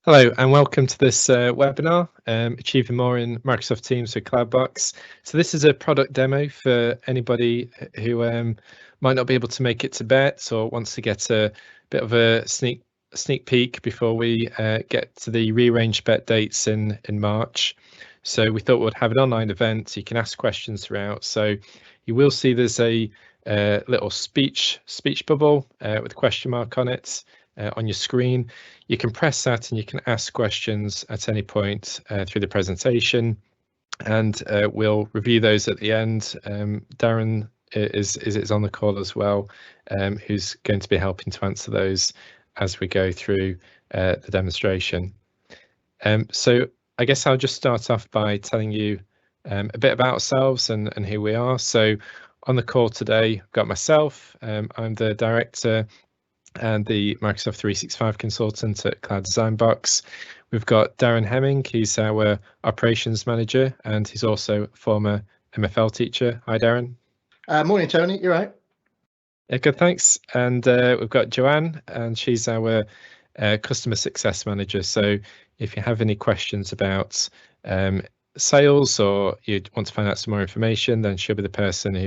Hello and welcome to this webinar, Achieving More in Microsoft Teams with Cloudbox. So this is a product demo for anybody who might not be able to make it to Bett or wants to get a bit of a sneak peek before we get to the rearranged Bett dates in March. So we thought we'd have an online event so you can ask questions throughout. So you will see there's a little speech bubble with a question mark on it on your screen. You can press that and you can ask questions at any point through the presentation, and we'll review those at the end. Darren is on the call as well, who's going to be helping to answer those as we go through the demonstration. So I guess I'll just start off by telling you a bit about ourselves and who we are. So on the call today, I've got myself. I'm the director and the Microsoft 365 consultant at Cloud Design Box. We've got Darren Hemming, he's our operations manager, and he's also a former MFL teacher. Hi, Darren. Morning, Tony. You right? Yeah, good, thanks. And we've got Joanne, and she's our customer success manager. So if you have any questions about sales or you want to find out some more information, then she'll be the person who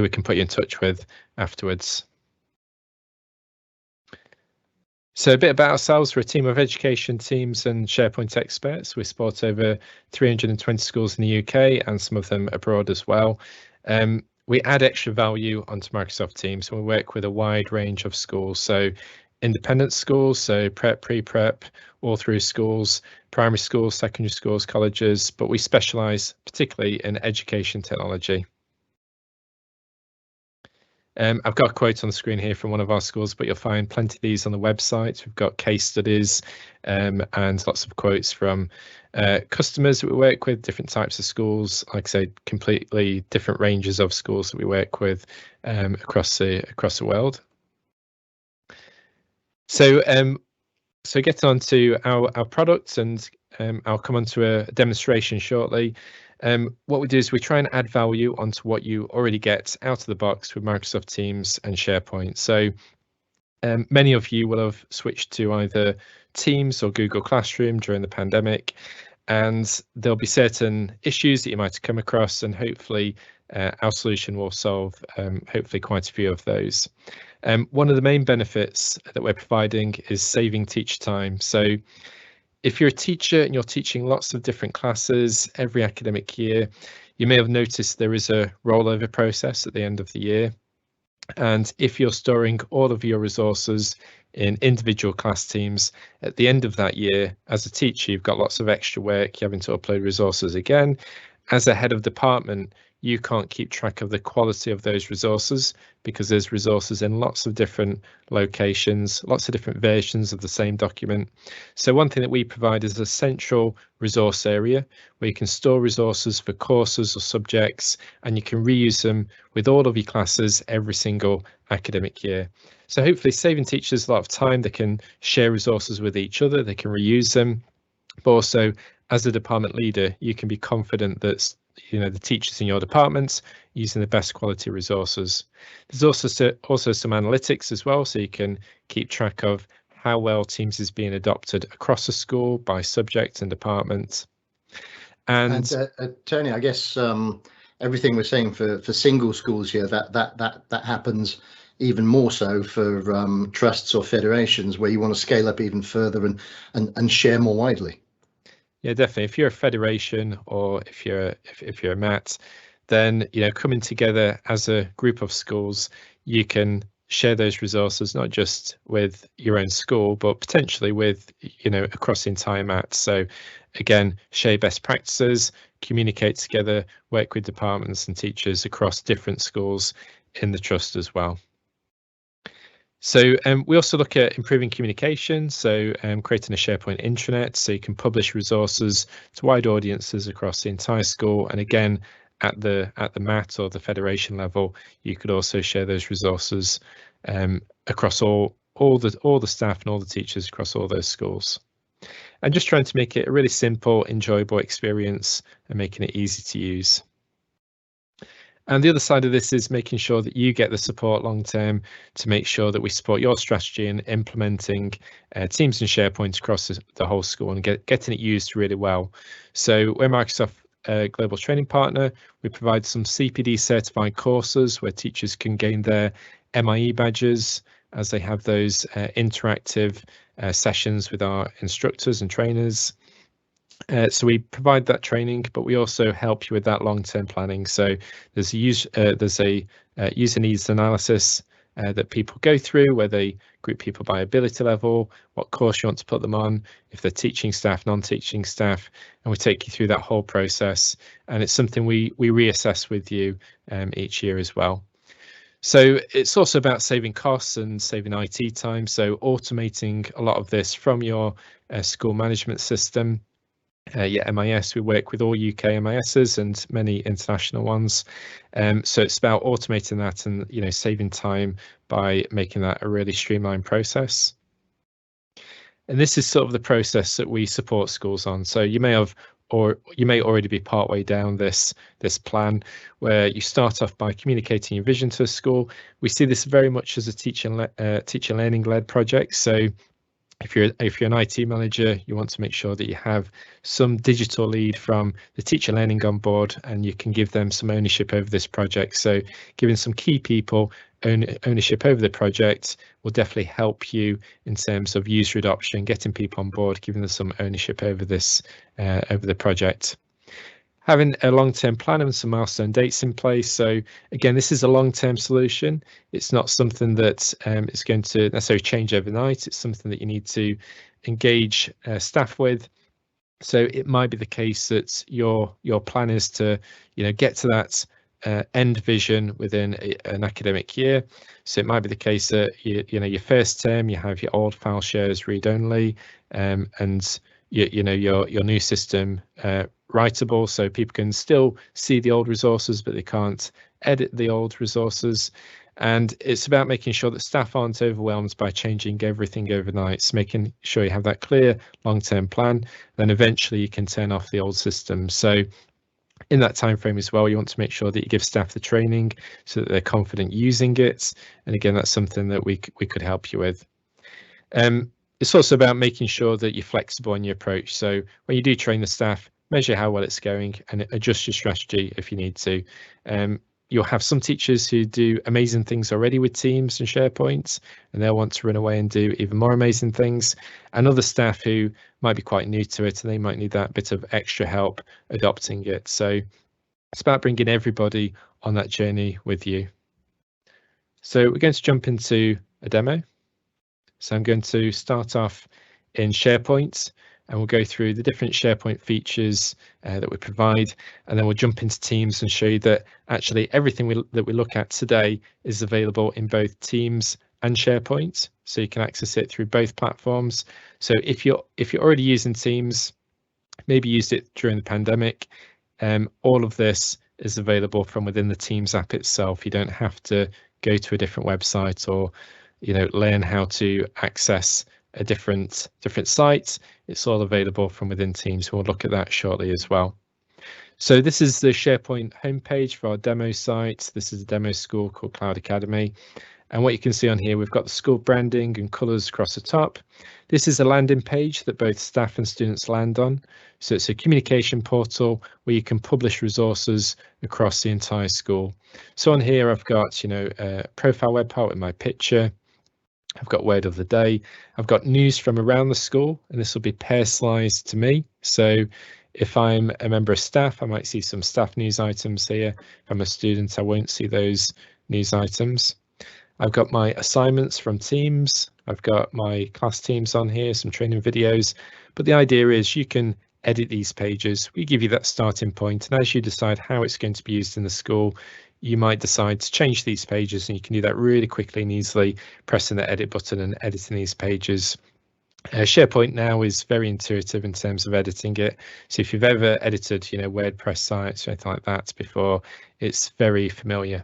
we can put you in touch with afterwards. So a bit about ourselves. We're a team of education teams and SharePoint experts. We support over 320 schools in the UK and some of them abroad as well. We add extra value onto Microsoft Teams and we work with a wide range of schools. So independent schools, so prep, pre-prep, all through schools, primary schools, secondary schools, colleges, but we specialise particularly in education technology. I've got a quote on the screen here from one of our schools, but you'll find plenty of these on the website. We've got case studies and lots of quotes from customers that we work with, different types of schools, like I say, completely different ranges of schools that we work with across the world. So getting on to our products, and I'll come on to a demonstration shortly. What we do is we try and add value onto what you already get out of the box with Microsoft Teams and SharePoint. So many of you will have switched to either Teams or Google Classroom during the pandemic, and there'll be certain issues that you might have come across, and hopefully our solution will solve hopefully quite a few of those. One of the main benefits that we're providing is saving teacher time. So if you're a teacher and you're teaching lots of different classes every academic year, you may have noticed there is a rollover process at the end of the year. And if you're storing all of your resources in individual class teams, at the end of that year, as a teacher, you've got lots of extra work, you're having to upload resources again. As a head of department, you can't keep track of the quality of those resources because there's resources in lots of different locations, lots of different versions of the same document. So one thing that we provide is a central resource area where you can store resources for courses or subjects, and you can reuse them with all of your classes every single academic year. So hopefully saving teachers a lot of time. They can share resources with each other, they can reuse them, but also as a department leader, you can be confident that the teachers in your departments using the best quality resources. There's also some analytics as well, so you can keep track of how well Teams is being adopted across the school by subject and department. And Tony, I guess everything we're saying for single schools here, that happens even more so for trusts or federations where you want to scale up even further and share more widely. Yeah, definitely. If you're a federation or if you're a MAT, then coming together as a group of schools, you can share those resources not just with your own school, but potentially with across the entire MAT. So again, share best practices, communicate together, work with departments and teachers across different schools in the trust as well. So we also look at improving communication, so creating a SharePoint intranet so you can publish resources to wide audiences across the entire school. And again, at the MAT or the federation level, you could also share those resources across all the staff and all the teachers across all those schools. And just trying to make it a really simple, enjoyable experience and making it easy to use. And the other side of this is making sure that you get the support long term to make sure that we support your strategy in implementing Teams and SharePoint across the whole school and getting it used really well. So we're Microsoft Global Training Partner. We provide some CPD certified courses where teachers can gain their MIE badges as they have those interactive sessions with our instructors and trainers. So we provide that training, but we also help you with that long-term planning. So there's a user needs analysis that people go through, where they group people by ability level, what course you want to put them on, if they're teaching staff, non-teaching staff, and we take you through that whole process. And it's something we reassess with you each year as well. So it's also about saving costs and saving IT time. So automating a lot of this from your school management system. MIS, we work with all UK MISs and many international ones. So it's about automating that and, saving time by making that a really streamlined process. And this is sort of the process that we support schools on. So you may already be partway down this plan, where you start off by communicating your vision to a school. We see this very much as a teacher learning led project. So if you're an IT manager, you want to make sure that you have some digital lead from the teacher learning on board, and you can give them some ownership over this project. So giving some key people ownership over the project will definitely help you in terms of user adoption, getting people on board, giving them some ownership over this over the project. Having a long-term plan and some milestone dates in place. So again, this is a long-term solution. It's not something that is going to necessarily change overnight. It's something that you need to engage staff with. So it might be the case that your plan is to get to that end vision within an academic year. So it might be the case that your first term you have your old file shares read only, and your new system writable, so people can still see the old resources, but they can't edit the old resources. And it's about making sure that staff aren't overwhelmed by changing everything overnight. So making sure you have that clear long-term plan, then eventually you can turn off the old system. So in that time frame as well, you want to make sure that you give staff the training so that they're confident using it. And again, that's something that we could help you with. It's also about making sure that you're flexible in your approach. So when you do train the staff, measure how well it's going and adjust your strategy if you need to. You'll have some teachers who do amazing things already with Teams and SharePoint, and they'll want to run away and do even more amazing things. And other staff who might be quite new to it, and they might need that bit of extra help adopting it. So it's about bringing everybody on that journey with you. So we're going to jump into a demo. So I'm going to start off in SharePoint, and we'll go through the different SharePoint features that we provide, and then we'll jump into Teams and show you that actually everything that we look at today is available in both Teams and SharePoint, so you can access it through both platforms. So if you're already using Teams, maybe used it during the pandemic, all of this is available from within the Teams app itself. You don't have to go to a different website or learn how to access a different site. It's all available from within Teams. We'll look at that shortly as well. So this is the SharePoint homepage for our demo site. This is a demo school called Cloud Academy. And what you can see on here, we've got the school branding and colours across the top. This is a landing page that both staff and students land on. So it's a communication portal where you can publish resources across the entire school. So on here, I've got, a profile web part with my picture. I've got word of the day. I've got news from around the school, and this will be personalised to me. So if I'm a member of staff, I might see some staff news items here. If I'm a student, I won't see those news items. I've got my assignments from Teams. I've got my class Teams on here, some training videos. But the idea is you can edit these pages. We give you that starting point, and as you decide how it's going to be used in the school, you might decide to change these pages, and you can do that really quickly and easily, pressing the edit button and editing these pages. SharePoint now is very intuitive in terms of editing it. So if you've ever edited, WordPress sites or anything like that before, it's very familiar.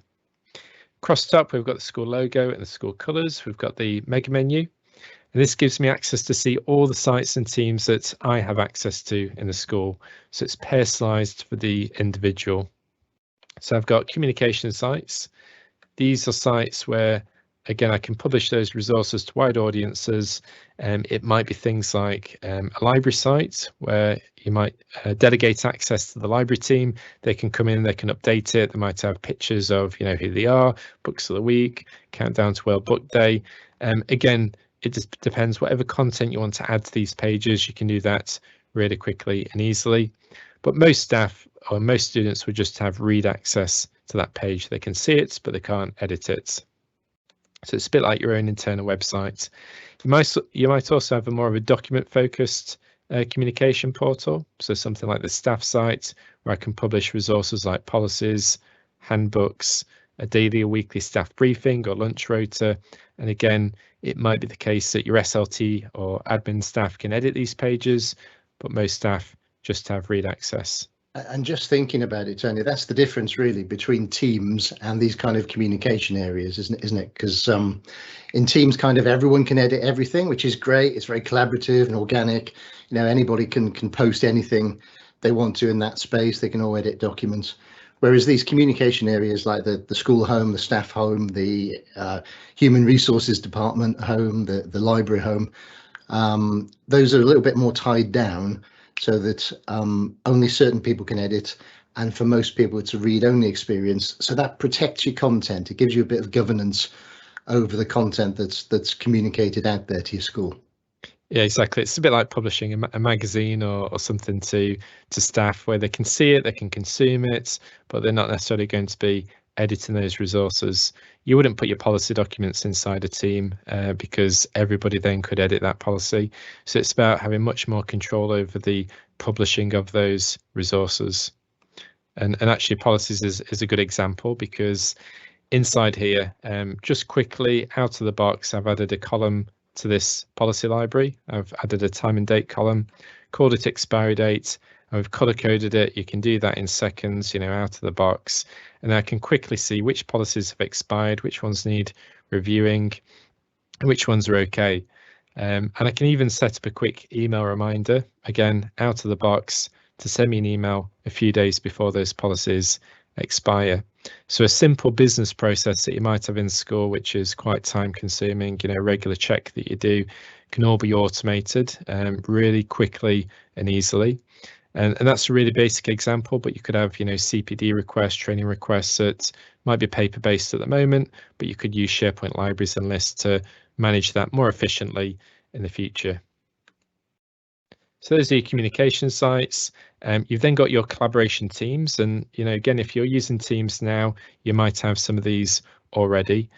Across the top, we've got the school logo and the school colours. We've got the mega menu, and this gives me access to see all the sites and teams that I have access to in the school. So it's personalised for the individual. So I've got communication sites. These are sites where, again, I can publish those resources to wide audiences. It might be things like a library site where you might delegate access to the library team. They can come in, they can update it. They might have pictures of, you know, who they are, books of the week, countdown to World Book Day. Again, it just depends. Whatever content you want to add to these pages, you can do that really quickly and easily. But most staff or most students would just have read access to that page. They can see it, but they can't edit it. So it's a bit like your own internal website. You might also have a more of a document-focused communication portal. So something like the staff site, where I can publish resources like policies, handbooks, a daily or weekly staff briefing or lunch rota. And again, it might be the case that your SLT or admin staff can edit these pages, but most staff just have read access. And just thinking about it, Tony, that's the difference really between Teams and these kind of communication areas, isn't it? Because in Teams, kind of everyone can edit everything, which is great. It's very collaborative and organic. You know, anybody can post anything they want to in that space. They can all edit documents. Whereas these communication areas like the school home, the staff home, the human resources department home, the library home, those are a little bit more tied down, so that only certain people can edit, and for most people it's a read-only experience. So that protects your content. It gives you a bit of governance over the content that's communicated out there to your school. Yeah, exactly. It's a bit like publishing a magazine or something to staff, where they can see it, they can consume it, but they're not necessarily going to be editing those resources. You wouldn't put your policy documents inside a team because everybody then could edit that policy. So it's about having much more control over the publishing of those resources. And actually policies is a good example, because inside here, just quickly out of the box, I've added a column to this policy library. I've added a time and date column, called it expiry date, and we've color coded it. You can do that in seconds, you know, out of the box. And I can quickly see which policies have expired, which ones need reviewing, and which ones are okay. And I can even set up a quick email reminder, again, out of the box, to send me an email a few days before those policies expire. So a simple business process that you might have in school, which is quite time consuming, you know, regular check that you do, can all be automated really quickly and easily. And that's a really basic example, but you could have, you know, CPD requests, training requests that might be paper-based at the moment, but you could use SharePoint libraries and lists to manage that more efficiently in the future. So those are your communication sites. You've then got your collaboration teams, and you know, again, if you're using Teams now, you might have some of these already.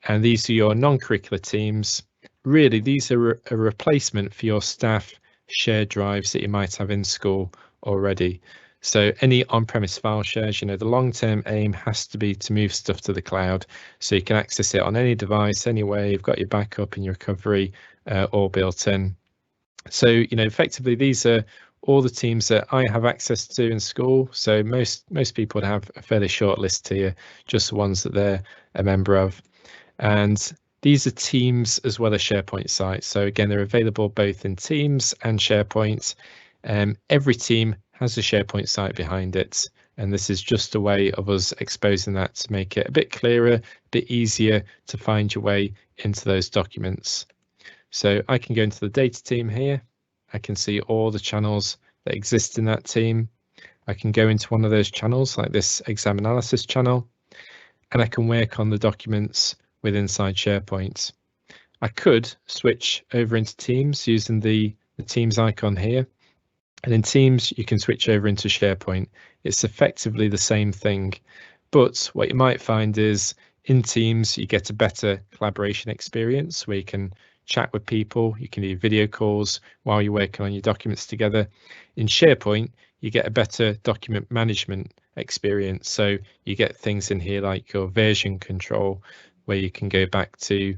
And these are your non-curricular teams. Really, these are a replacement for your staff shared drives that you might have in school already. So any on-premise file shares, you know, the long-term aim has to be to move stuff to the cloud, so you can access it on any device, anywhere. You've got your backup and your recovery all built in. So, you know, effectively, these are all the teams that I have access to in school. So most people would have a fairly short list here, just the ones that they're a member of. And these are Teams as well as SharePoint sites. So again, they're available both in Teams and SharePoint. Every team has a SharePoint site behind it. And this is just a way of us exposing that to make it a bit clearer, a bit easier to find your way into those documents. So I can go into the data team here. I can see all the channels that exist in that team. I can go into one of those channels, like this exam analysis channel, and I can work on the documents with inside SharePoint. I could switch over into Teams using the Teams icon here. And in Teams, you can switch over into SharePoint. It's effectively the same thing. But what you might find is in Teams, you get a better collaboration experience where you can chat with people, you can do video calls while you're working on your documents together. In SharePoint, you get a better document management experience. So you get things in here like your version control, where you can go back to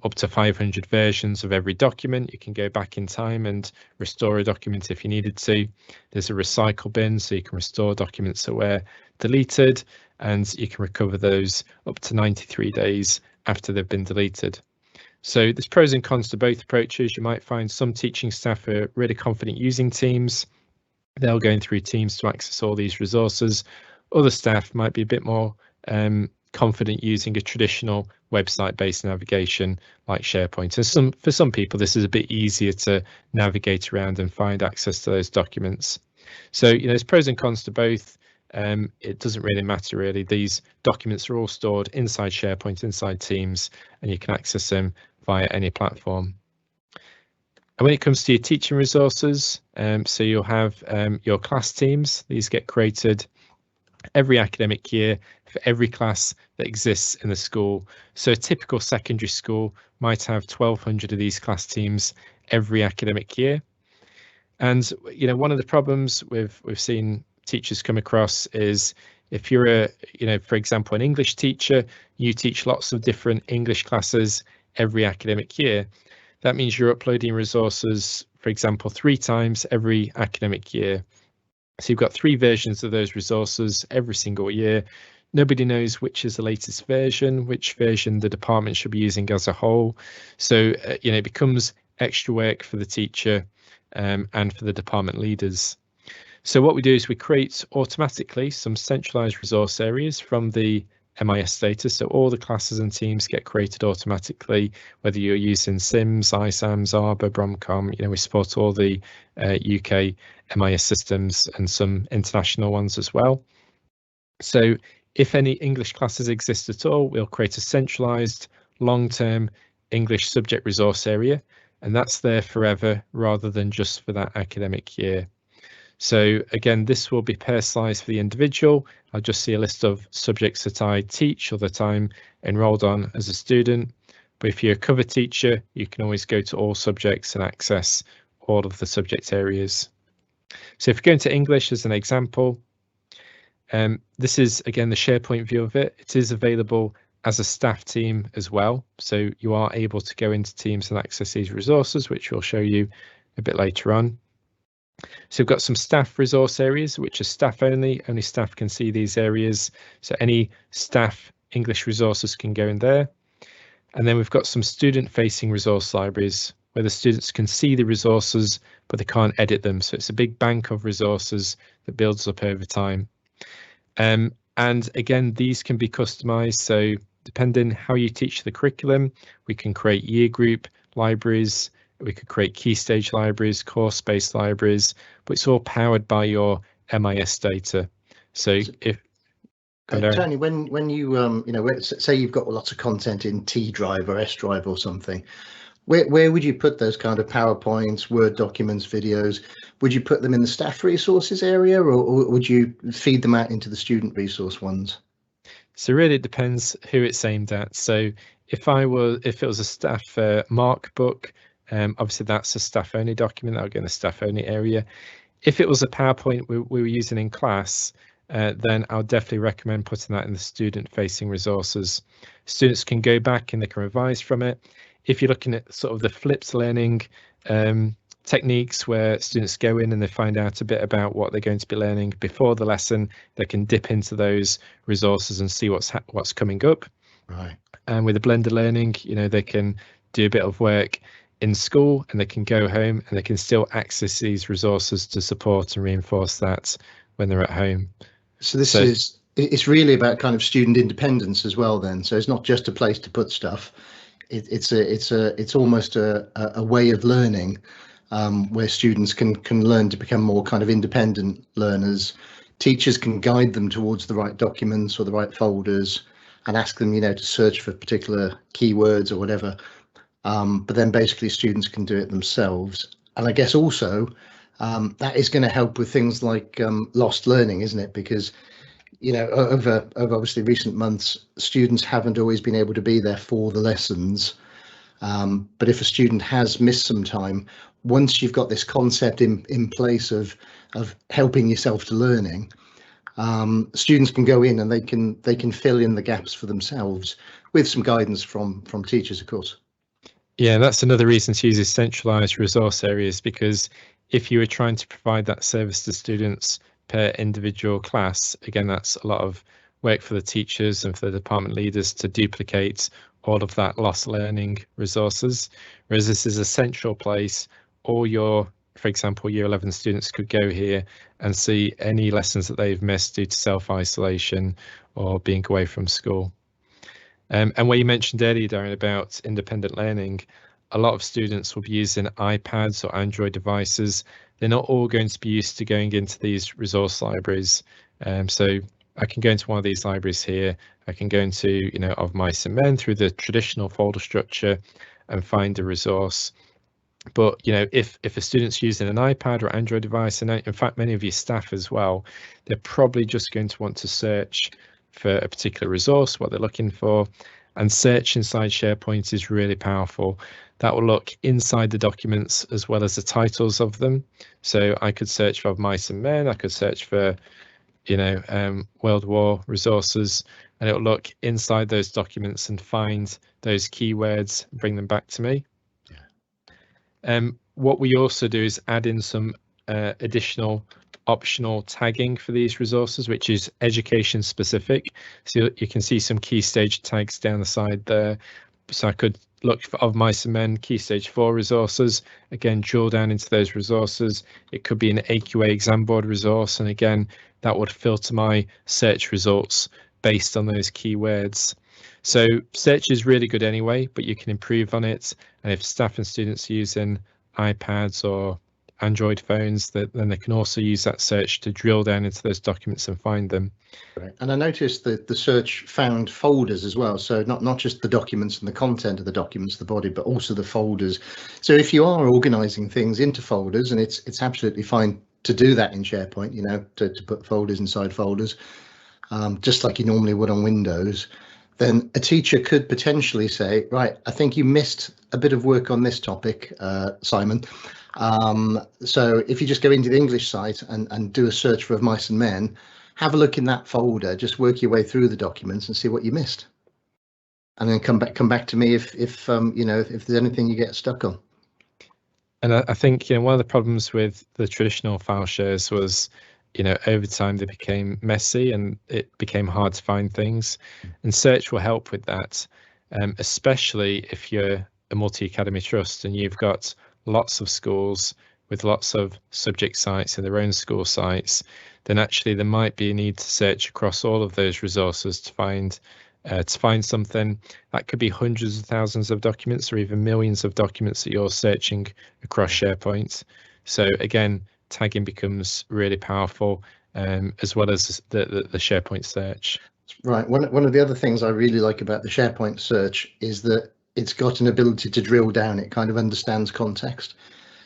up to 500 versions of every document. You can go back in time and restore a document if you needed to. There's a recycle bin, so you can restore documents that were deleted, and you can recover those up to 93 days after they've been deleted. So there's pros and cons to both approaches. You might find some teaching staff are really confident using Teams. They'll go through Teams to access all these resources. Other staff might be a bit more confident using a traditional website-based navigation like SharePoint. And for some people, this is a bit easier to navigate around and find access to those documents. So, there's pros and cons to both. It doesn't really matter, really. These documents are all stored inside SharePoint, inside Teams, and you can access them via any platform. And when it comes to your teaching resources, so you'll have your class teams. These get created every academic year for every class that exists in the school. So a typical secondary school might have 1,200 of these class teams every academic year. And one of the problems we've seen teachers come across is if you're for example, an English teacher, you teach lots of different English classes every academic year. That means you're uploading resources, for example, 3 times every academic year. So you've got 3 versions of those resources every single year. Nobody knows which is the latest version, which version the department should be using as a whole. So, it becomes extra work for the teacher and for the department leaders. So what we do is we create automatically some centralized resource areas from the MIS data. So all the classes and teams get created automatically, whether you're using SIMS, ISAMS, ARBA, Bromcom. We support all the UK MIS systems and some international ones as well. So if any English classes exist at all, we'll create a centralized long-term English subject resource area, and that's there forever rather than just for that academic year. So again, this will be personalized for the individual. I'll just see a list of subjects that I teach or that I'm enrolled on as a student. But if you're a cover teacher, you can always go to all subjects and access all of the subject areas. So if we go into English as an example, this is again the SharePoint view of it. It is available as a staff team as well. So you are able to go into Teams and access these resources, which we'll show you a bit later on. So we've got some staff resource areas, which are staff only staff can see these areas. So any staff English resources can go in there. And then we've got some student facing resource libraries where the students can see the resources, but they can't edit them. So it's a big bank of resources that builds up over time. And again, these can be customized. So depending how you teach the curriculum, we can create year group libraries. We could create key stage libraries, course-based libraries, but it's all powered by your MIS data. So if Tony, when you say you've got lots of content in T drive or S drive or something, where would you put those kind of PowerPoints, Word documents, videos? Would you put them in the staff resources area, or would you feed them out into the student resource ones? So really it depends who it's aimed at. So if it was a staff mark book, obviously that's a staff only document that will go in the staff only area. If it was a PowerPoint we were using in class, then I'll definitely recommend putting that in the student facing resources. Students can go back and they can revise from it. If you're looking at sort of the flipped learning techniques where students go in and they find out a bit about what they're going to be learning before the lesson, they can dip into those resources and see what's coming up. Right. And with the blended learning, they can do a bit of work in school and they can go home and they can still access these resources to support and reinforce that when they're at home. So it's really about kind of student independence as well then. So it's not just a place to put stuff. It's almost a way of learning where students can learn to become more kind of independent learners. Teachers can guide them towards the right documents or the right folders and ask them, to search for particular keywords or whatever. But then basically students can do it themselves. And I guess also that is going to help with things like lost learning, isn't it? Because, over obviously recent months, students haven't always been able to be there for the lessons. But if a student has missed some time, once you've got this concept in place of helping yourself to learning, students can go in and they can fill in the gaps for themselves with some guidance from teachers, of course. Yeah, that's another reason to use these centralized resource areas, because if you were trying to provide that service to students per individual class, again, that's a lot of work for the teachers and for the department leaders to duplicate all of that lost learning resources. Whereas this is a central place, all your for example, Year 11 students could go here and see any lessons that they've missed due to self-isolation or being away from school. And where you mentioned earlier, Darren, about independent learning, a lot of students will be using iPads or Android devices. They're not all going to be used to going into these resource libraries. So I can go into one of these libraries here. I can go into, of Mice and Men through the traditional folder structure and find a resource. But, if a student's using an iPad or Android device, and in fact, many of your staff as well, they're probably just going to want to search for a particular resource, what they're looking for. And search inside SharePoint is really powerful. That will look inside the documents as well as the titles of them. So I could search for Mice and Men, I could search for, World War resources, and it'll look inside those documents and find those keywords, bring them back to me. What we also do is add in some additional optional tagging for these resources, which is education specific. So you can see some key stage tags down the side there. So I could look for Of Mice and Men key stage 4 resources, again drill down into those resources. It could be an AQA exam board resource, and again that would filter my search results based on those keywords. So search is really good anyway, but you can improve on it, and if staff and students are using iPads or Android phones, then they can also use that search to drill down into those documents and find them. Right. And I noticed that the search found folders as well, so not just the documents and the content of the documents, the body, but also the folders. So if you are organizing things into folders, and it's absolutely fine to do that in SharePoint, to put folders inside folders, just like you normally would on Windows, then a teacher could potentially say, right, I think you missed a bit of work on this topic, Simon. So if you just go into the English site and do a search for Of Mice and Men, have a look in that folder, just work your way through the documents and see what you missed, and then come back to me if there's anything you get stuck on. And I think one of the problems with the traditional file shares was, over time they became messy and it became hard to find things, and search will help with that, especially if you're a multi-academy trust and you've got lots of schools with lots of subject sites and their own school sites. Then actually there might be a need to search across all of those resources to find something. That could be hundreds of thousands of documents or even millions of documents that you're searching across SharePoint. So again, tagging becomes really powerful, as well as the SharePoint search. Right. One of the other things I really like about the SharePoint search is that it's got an ability to drill down. It kind of understands context.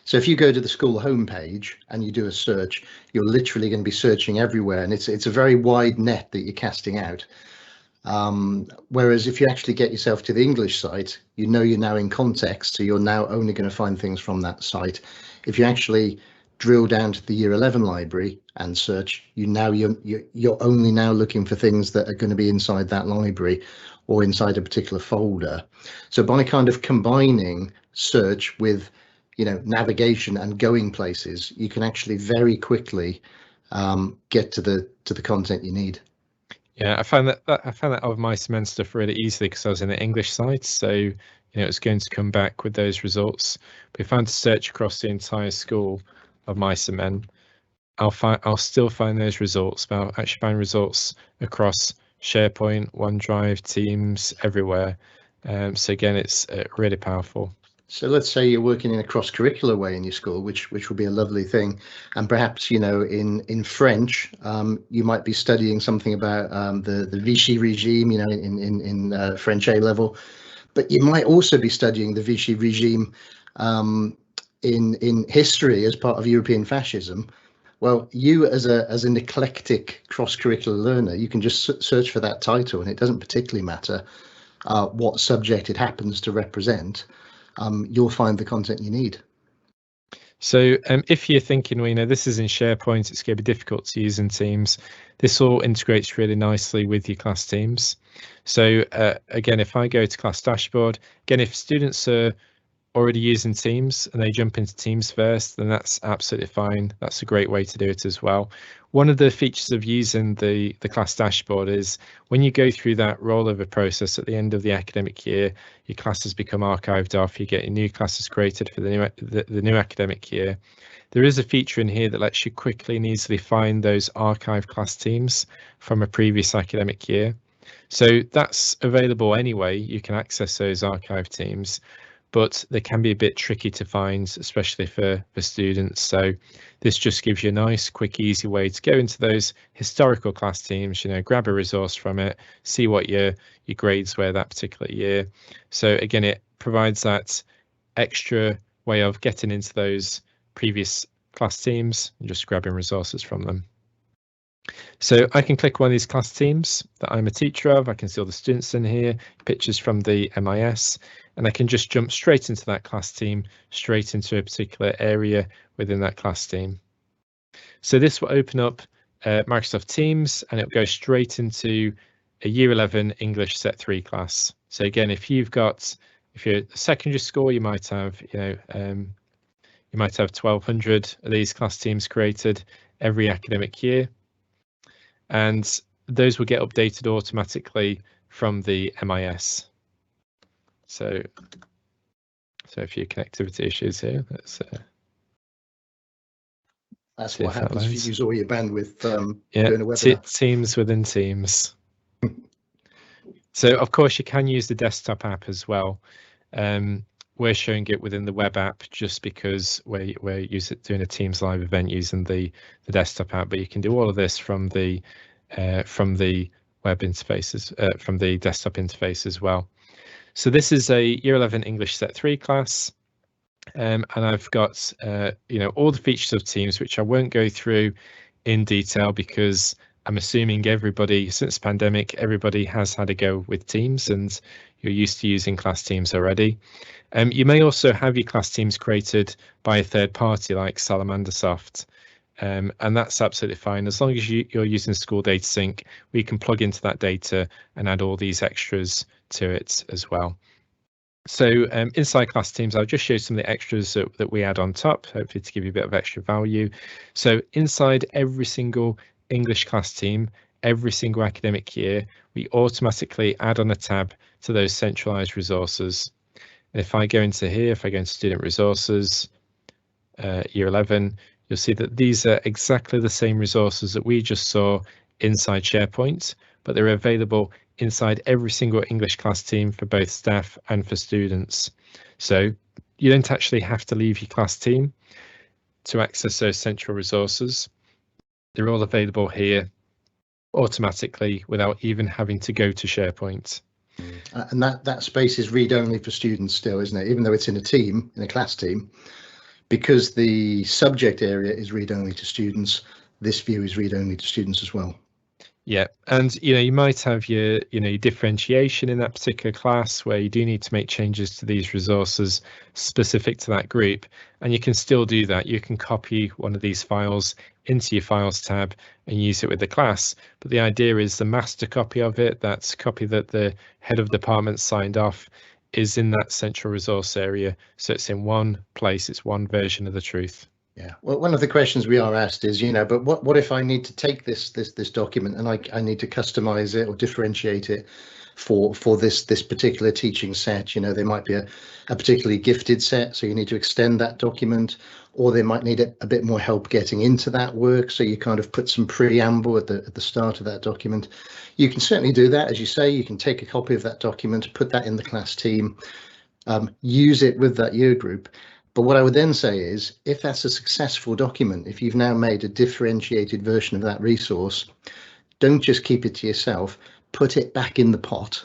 So if you go to the school homepage and you do a search, you're literally going to be searching everywhere, and it's a very wide net that you're casting out. Whereas if you actually get yourself to the English site, you're now in context, so you're now only going to find things from that site. If you actually drill down to the Year 11 library and search, you're only now looking for things that are going to be inside that library or inside a particular folder. So by kind of combining search with navigation and going places, you can actually very quickly get to the content you need. Yeah, I found that Of Mice and Men stuff really easily because I was in the English site, so it's going to come back with those results. But if I want to search across the entire school of Mice and Men, I'll still find those results, but I'll actually find results across SharePoint, OneDrive, Teams, everywhere. So again, it's really powerful. So let's say you're working in a cross-curricular way in your school, which would be a lovely thing, and perhaps in French you might be studying something about the Vichy regime, in French A level, but you might also be studying the Vichy regime in history as part of European fascism. Well, you as an eclectic cross-curricular learner, you can just search for that title, and it doesn't particularly matter what subject it happens to represent. You'll find the content you need. So if you're thinking, this is in SharePoint, it's going to be difficult to use in Teams, this all integrates really nicely with your class Teams. So again, if I go to class dashboard, again, if students are already using Teams and they jump into Teams first, then that's absolutely fine. That's a great way to do it as well. One of the features of using the class dashboard is when you go through that rollover process at the end of the academic year, your classes become archived off, you get your new classes created for the new academic year. There is a feature in here that lets you quickly and easily find those archived class teams from a previous academic year. So that's available anyway. You can access those archive teams, but they can be a bit tricky to find, especially for students. So this just gives you a nice, quick, easy way to go into those historical class teams, grab a resource from it, see what your grades were that particular year. So again, it provides that extra way of getting into those previous class teams and just grabbing resources from them. So I can click one of these class teams that I'm a teacher of. I can see all the students in here, pictures from the MIS, and I can just jump straight into that class team, straight into a particular area within that class team. So this will open up Microsoft Teams, and it'll go straight into a Year 11 English Set 3 class. So again, if you're a secondary school, you might have, you might have 1,200 of these class teams created every academic year, and those will get updated automatically from the MIS. So a few connectivity issues here. That's what happens if you use all your bandwidth doing a webinar. Teams within Teams. So of course you can use the desktop app as well. We're showing it within the web app just because we're doing a Teams live event using the desktop app, but you can do all of this from the web interfaces, from the desktop interface as well. So this is a Year 11 English Set 3 class, and I've got all the features of Teams, which I won't go through in detail because I'm assuming everybody, since the pandemic, everybody has had a go with Teams and you're used to using class teams already. You may also have your class teams created by a third party like Salamandersoft, and that's absolutely fine. As long as you're using School Data Sync, we can plug into that data and add all these extras to it as well. So inside class teams, I'll just show you some of the extras that we add on top, hopefully to give you a bit of extra value. So inside every single English class team, every single academic year, we automatically add on a tab to those centralized resources. And if I go into here, if I go into student resources, Year 11, you'll see that these are exactly the same resources that we just saw inside SharePoint, but they're available inside every single English class team for both staff and for students. So you don't actually have to leave your class team to access those central resources. They're all available here automatically without even having to go to SharePoint. And that space is read-only for students still, isn't it? Even though it's in a team, in a class team, because the subject area is read-only to students, this view is read-only to students as well. Yeah, and you might have your your differentiation in that particular class where you do need to make changes to these resources specific to that group, and you can still do that. You can copy one of these files into your Files tab and use it with the class, but the idea is the master copy of it, that copy that the head of department signed off, is in that central resource area, so it's in one place, it's one version of the truth. Yeah, well, one of the questions we are asked is, but what if I need to take this document and I need to customize it or differentiate it for this particular teaching set? There might be a particularly gifted set, so you need to extend that document, or they might need a bit more help getting into that work, so you kind of put some preamble at the start of that document. You can certainly do that, as you say. You can take a copy of that document, put that in the class team, use it with that year group. But what I would then say is, if that's a successful document, if you've now made a differentiated version of that resource, don't just keep it to yourself, put it back in the pot,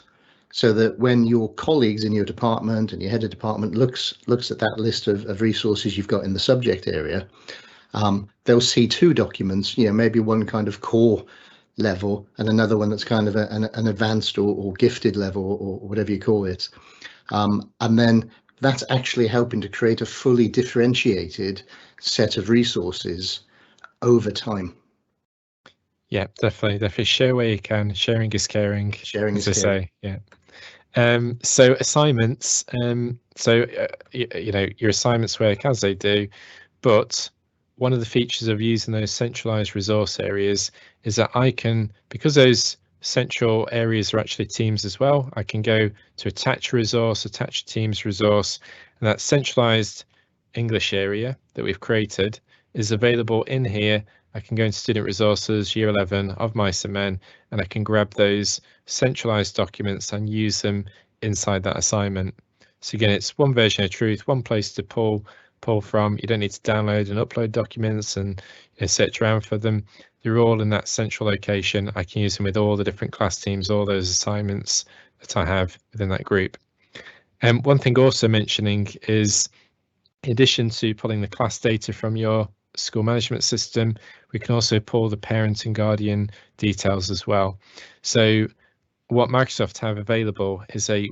so that when your colleagues in your department and your head of department looks at that list of resources you've got in the subject area, they'll see two documents, maybe one kind of core level and another one that's kind of an advanced or gifted level, or whatever you call it. And then that's actually helping to create a fully differentiated set of resources over time. Yeah, definitely. Share where you can. Sharing is caring. Sharing is caring. Yeah. So assignments, you know, your assignments work as they do, but one of the features of using those centralized resource areas is that I can, because those central areas are actually teams as well, I can go to attach a resource, attach a Teams resource, and that centralized English area that we've created is available in here. I can go into student resources, year 11 of Mice and Men, and I can grab those centralized documents and use them inside that assignment. So again, it's one version of truth, one place to pull from. You don't need to download and upload documents and search around for them. They're all in that central location. I can use them with all the different class teams, all those assignments that I have within that group. And one thing also mentioning is, in addition to pulling the class data from your school management system, we can also pull the parent and guardian details as well. So what Microsoft have available is a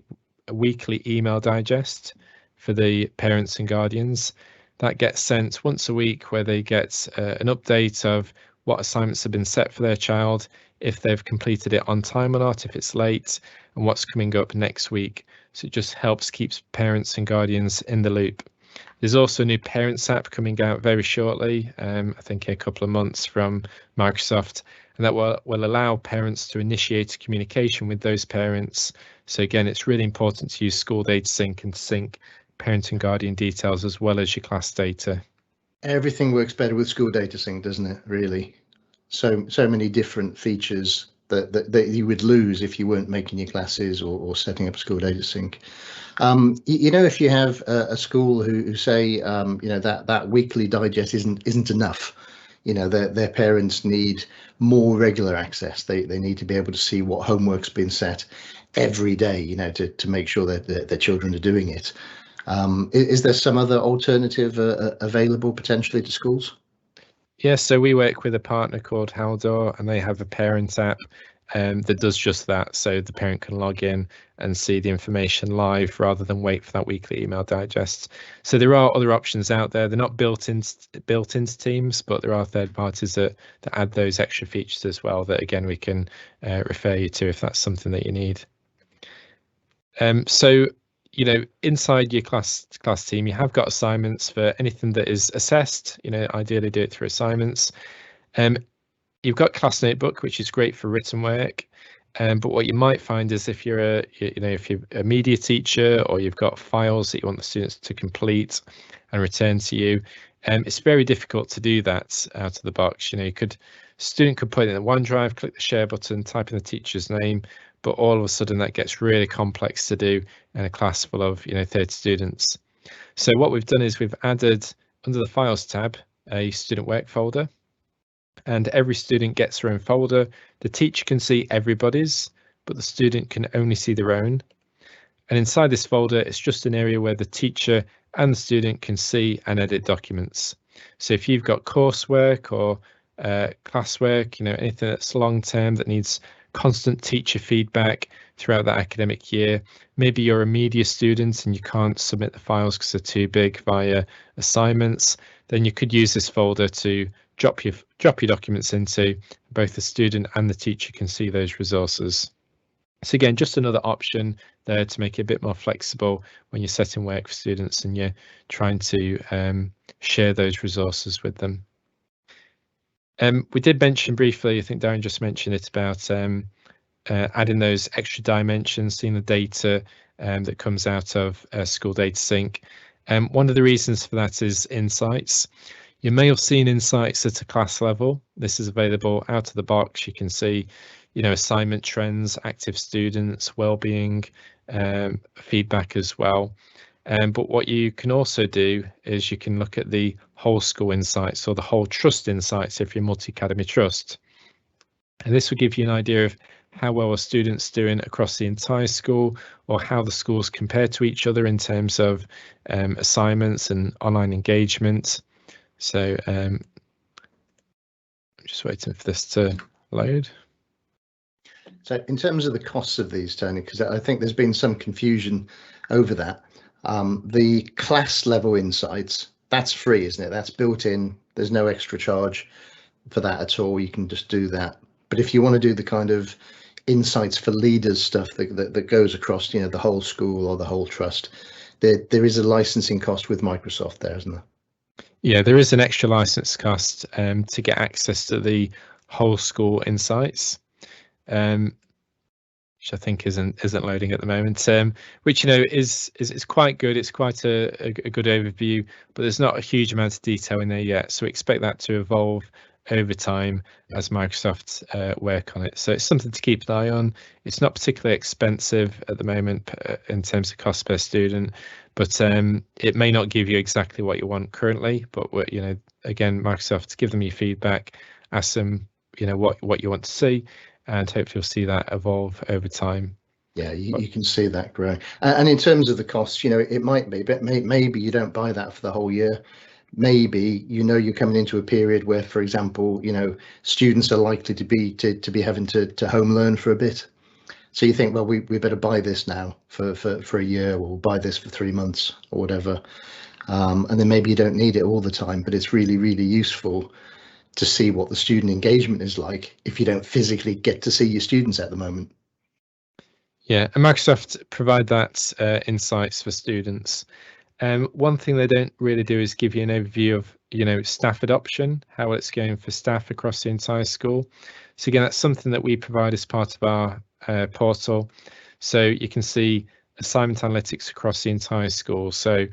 weekly email digest for the parents and guardians that gets sent once a week, where they get an update of what assignments have been set for their child, if they've completed it on time or not, if it's late, and what's coming up next week. So it just helps keeps parents and guardians in the loop. There's also a new Parents app coming out very shortly, I think a couple of months from Microsoft, and that will allow parents to initiate communication with those parents. So again, it's really important to use school data sync and sync parent and guardian details as well as your class data. Everything works better with school data sync, doesn't it? Really, so many different features that you would lose if you weren't making your classes or setting up school data sync. You know, if you have a school who say, you know, that weekly digest isn't enough, you know, their parents need more regular access. They need to be able to see what homework's been set every day, you know, to make sure that their children are doing it. Is there some other alternative available potentially to schools? Yeah, so we work with a partner called Haldor, and they have a parent app that does just that. So the parent can log in and see the information live rather than wait for that weekly email digest. So there are other options out there. They're not built into Teams, but there are third parties that add those extra features as well that, again, we can refer you to if that's something that you need. So, you know, inside your class team, you have got assignments for anything that is assessed. You know, ideally do it through assignments. You've got Class Notebook, which is great for written work. But what you might find is if you're if you're a media teacher, or you've got files that you want the students to complete and return to you, it's very difficult to do that out of the box. You know, student could put it in OneDrive, click the share button, type in the teacher's name, but all of a sudden that gets really complex to do in a class full of 30 students. So what we've done is we've added under the Files tab a student work folder, and every student gets their own folder. The teacher can see everybody's, but the student can only see their own. And inside this folder, it's just an area where the teacher and the student can see and edit documents. So if you've got coursework or classwork, anything that's long term that needs constant teacher feedback throughout that academic year, maybe you're a media student and you can't submit the files because they're too big via assignments, then you could use this folder to drop your documents into. Both the student and the teacher can see those resources. So again, just another option there to make it a bit more flexible when you're setting work for students and you're trying to share those resources with them. We did mention briefly, I think Darren just mentioned it, about adding those extra dimensions, seeing the data that comes out of school data sync. One of the reasons for that is insights. You may have seen insights at a class level. This is available out of the box. You can see, assignment trends, active students, well-being, feedback as well. But what you can also do is you can look at the whole school insights or the whole trust insights if you're multi-academy trust. And this will give you an idea of how well are students doing across the entire school, or how the schools compare to each other in terms of assignments and online engagement. So I'm just waiting for this to load. So in terms of the costs of these, Tony, because I think there's been some confusion over that. The class level insights, that's free, isn't it? That's built in. There's no extra charge for that at all. You can just do that. But if you want to do the kind of insights for leaders stuff that goes across, the whole school or the whole trust, there is a licensing cost with Microsoft there, isn't there? Yeah, there is an extra license cost to get access to the whole school insights, which I think isn't loading at the moment. Which is quite good. It's quite a good overview, but there's not a huge amount of detail in there yet. So expect that to evolve over time as Microsoft work on it. So it's something to keep an eye on. It's not particularly expensive at the moment in terms of cost per student, but it may not give you exactly what you want currently. But again, Microsoft, give them your feedback, ask them what you want to see, and hopefully you'll see that evolve over time. Yeah, you can see that growing. And in terms of the costs, it might be, but maybe you don't buy that for the whole year. Maybe you're coming into a period where, for example, students are likely to be having to home learn for a bit. So you think, well, we better buy this now for a year, or we'll buy this for 3 months or whatever. And then maybe you don't need it all the time, but it's really, really useful to see what the student engagement is like if you don't physically get to see your students at the moment. Yeah, and Microsoft provide that insights for students. One thing they don't really do is give you an overview of staff adoption, how it's going for staff across the entire school. So again, that's something that we provide as part of our portal. So you can see assignment analytics across the entire school. So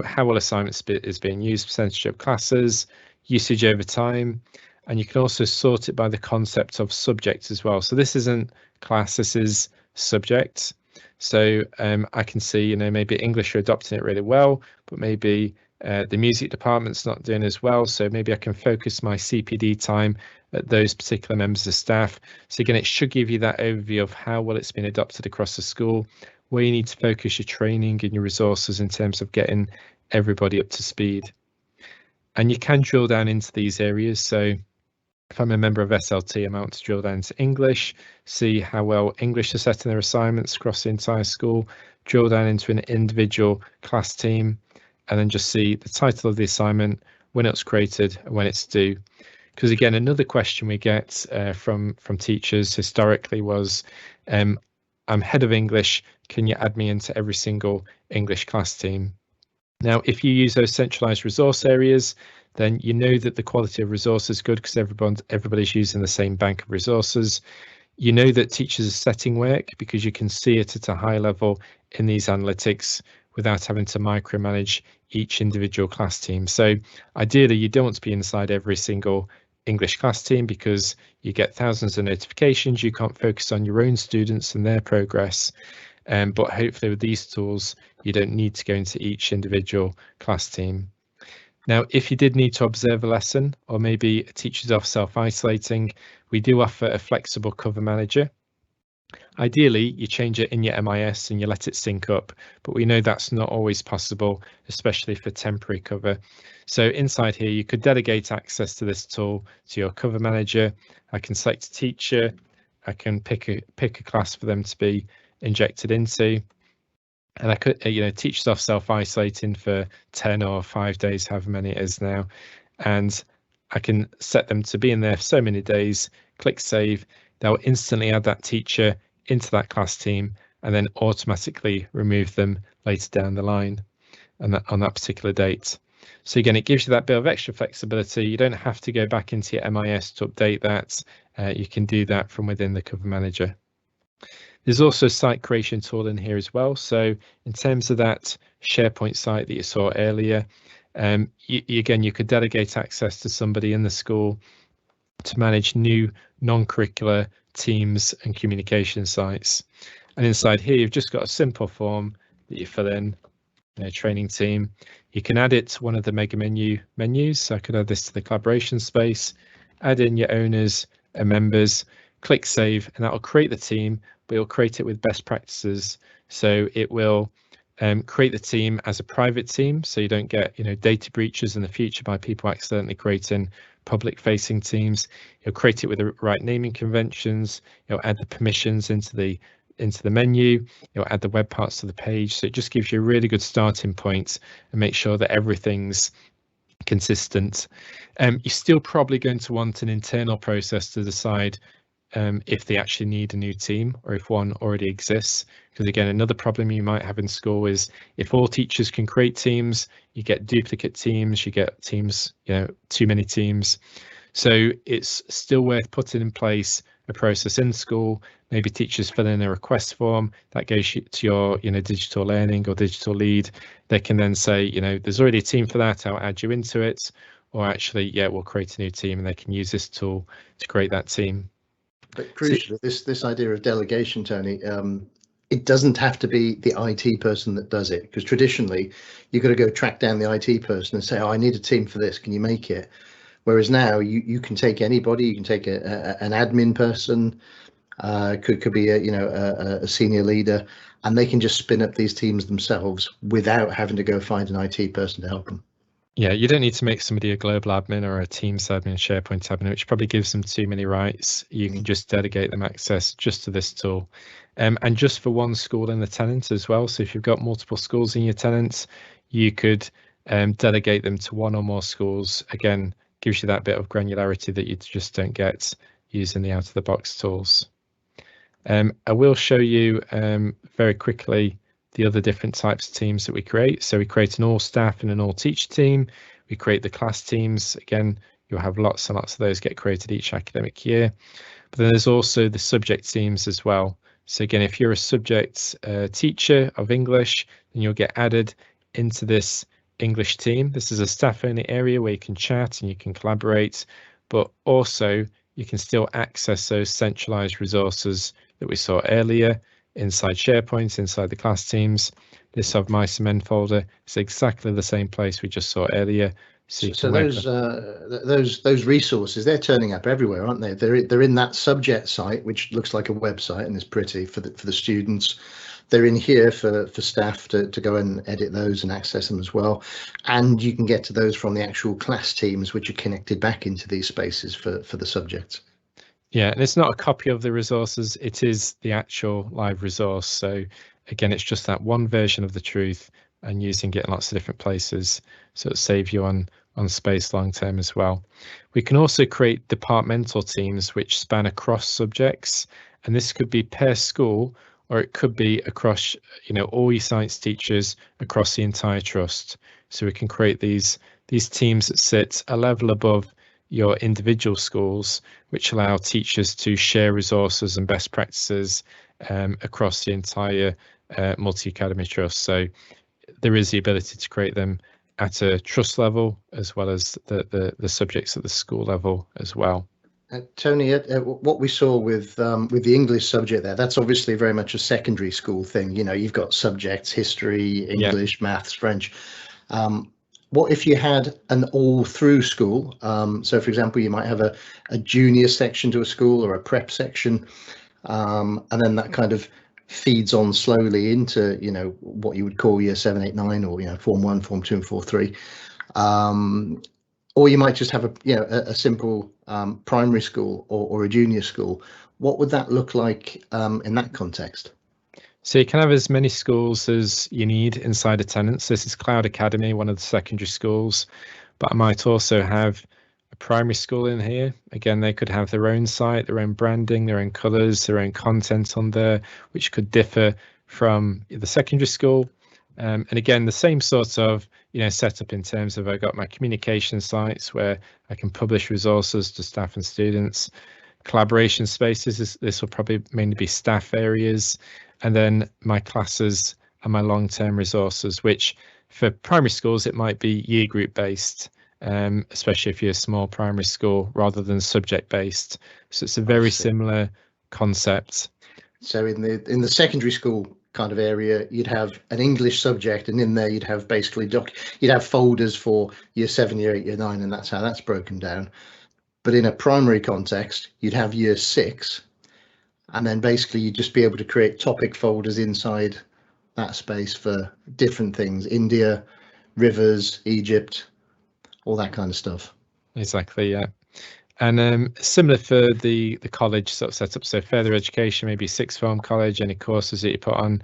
how well assignments is being used, percentage of classes, usage over time, and you can also sort it by the concept of subject as well. So this isn't class, this is subject. So I can see maybe English are adopting it really well, but maybe the music department's not doing as well. So maybe I can focus my CPD time at those particular members of staff. So again, it should give you that overview of how well it's been adopted across the school, where you need to focus your training and your resources in terms of getting everybody up to speed. And you can drill down into these areas. So if I'm a member of SLT, I might to drill down to English, see how well English are setting their assignments across the entire school, drill down into an individual class team, and then just see the title of the assignment, when it was created, and when it's due. Because again, another question we get from teachers historically was, I'm head of English, can you add me into every single English class team? Now, if you use those centralized resource areas, then you know that the quality of resource is good because everybody's using the same bank of resources. You know that teachers are setting work because you can see it at a high level in these analytics without having to micromanage each individual class team. So ideally, you don't want to be inside every single English class team because you get thousands of notifications. You can't focus on your own students and their progress. But hopefully with these tools, you don't need to go into each individual class team. Now, if you did need to observe a lesson, or maybe a teacher's off self-isolating, we do offer a flexible cover manager. Ideally, you change it in your MIS and you let it sync up, but we know that's not always possible, especially for temporary cover. So inside here, you could delegate access to this tool to your cover manager. I can select a teacher. I can pick a class for them to be injected into, and I could teachers off self-isolating for 10 or 5 days, however many it is now, and I can set them to be in there for so many days, click save. They'll instantly add that teacher into that class team and then automatically remove them later down the line and on that particular date. So again, it gives you that bit of extra flexibility. You don't have to go back into your MIS to update that. You can do that from within the cover manager. There's also a site creation tool in here as well. So in terms of that SharePoint site that you saw earlier, again, you could delegate access to somebody in the school to manage new non-curricular teams and communication sites. And inside here, you've just got a simple form that you fill in, training team. You can add it to one of the mega menus. So I could add this to the collaboration space, add in your owners and members, click save, and that will create the team, but it'll create it with best practices. So it will create the team as a private team, so you don't get data breaches in the future by people accidentally creating public facing teams. You'll create it with the right naming conventions. You'll add the permissions into the menu. You'll add the web parts to the page. So it just gives you a really good starting point and make sure that everything's consistent. You're still probably going to want an internal process to decide if they actually need a new team or if one already exists. Because again, another problem you might have in school is if all teachers can create teams, you get duplicate teams, you get teams, too many teams. So it's still worth putting in place a process in school. Maybe teachers fill in a request form that goes to your, digital learning or digital lead. They can then say, there's already a team for that, I'll add you into it. Or actually, we'll create a new team and they can use this tool to create that team. But crucially, this idea of delegation, Tony, it doesn't have to be the IT person that does it, because traditionally you've got to go track down the IT person and say, oh, I need a team for this, can you make it? Whereas now you can take anybody, you can take an admin person, could be a senior leader, and they can just spin up these teams themselves without having to go find an IT person to help them. Yeah, you don't need to make somebody a global admin or a Teams admin, SharePoint admin, which probably gives them too many rights. You can just delegate them access just to this tool. And just for one school in the tenant as well. So if you've got multiple schools in your tenants, you could delegate them to one or more schools. Again, gives you that bit of granularity that you just don't get using the out-of-the-box tools. I will show you very quickly the other different types of teams that we create. So we create an all staff and an all teacher team. We create the class teams. Again, you'll have lots and lots of those get created each academic year. But then there's also the subject teams as well. So again, if you're a subject teacher of English, then you'll get added into this English team. This is a staff only area where you can chat and you can collaborate, but also you can still access those centralized resources that we saw earlier inside SharePoint, inside the class teams. This of My Cement folder is exactly the same place we just saw earlier. So those resources, they're turning up everywhere, aren't they? They're in that subject site, which looks like a website and is pretty for the students. They're in here for staff to go and edit those and access them as well. And you can get to those from the actual class teams, which are connected back into these spaces for the subjects. Yeah, and it's not a copy of the resources, it is the actual live resource. So again, it's just that one version of the truth and using it in lots of different places. So it'll save you on space long term as well. We can also create departmental teams which span across subjects, and this could be per school or it could be across all your science teachers across the entire trust. So we can create these teams that sit a level above your individual schools, which allow teachers to share resources and best practices across the entire multi-academy trust. So there is the ability to create them at a trust level as well as the subjects at the school level as well. Tony, what we saw with the English subject there, that's obviously very much a secondary school thing. You've got subjects, history, English, maths, French. What if you had an all through school? So for example, you might have a junior section to a school or a prep section, and then that kind of feeds on slowly into what you would call year 7, 8, 9, or form 1, form 2, and form 3. Or you might just have a simple primary school or a junior school. What would that look like in that context? So you can have as many schools as you need inside a tenant. So this is Cloud Academy, one of the secondary schools, but I might also have a primary school in here. Again, they could have their own site, their own branding, their own colours, their own content on there, which could differ from the secondary school. And again, the same sort of setup in terms of I've got my communication sites where I can publish resources to staff and students. Collaboration spaces, this will probably mainly be staff areas. And then my classes and my long-term resources, which for primary schools, it might be year group based, especially if you're a small primary school rather than subject based. So it's a very similar concept. So in the secondary school kind of area, you'd have an English subject, and in there you'd have basically you'd have folders for year 7, year 8, year 9, and that's how that's broken down. But in a primary context, you'd have year 6. And then basically you'd just be able to create topic folders inside that space for different things: India, rivers, Egypt, all that kind of stuff. Exactly, yeah. And similar for the college sort of setup. So further education, maybe sixth form college, any courses that you put on,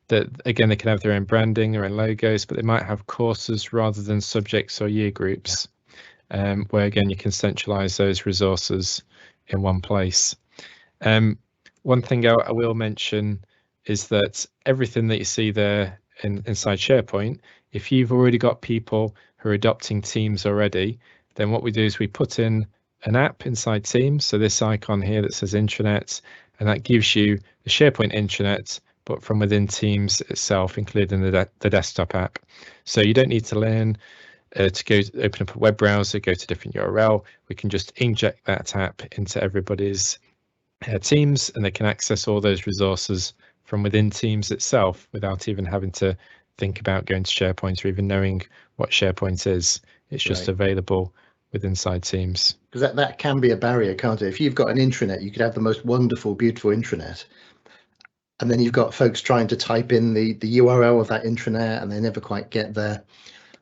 that again, they can have their own branding, their own logos, but they might have courses rather than subjects or year groups, where again, you can centralize those resources in one place. One thing I will mention is that everything that you see there inside SharePoint, if you've already got people who are adopting Teams already, then what we do is we put in an app inside Teams. So this icon here that says Intranet, and that gives you the SharePoint Intranet, but from within Teams itself, including the desktop app. So you don't need to learn to go open up a web browser, go to a different URL. We can just inject that app into everybody's Teams, and they can access all those resources from within Teams itself without even having to think about going to SharePoint or even knowing what SharePoint is. It's just available with inside Teams. Because that can be a barrier, can't it? If you've got an intranet, you could have the most wonderful, beautiful intranet, and then you've got folks trying to type in the URL of that intranet and they never quite get there.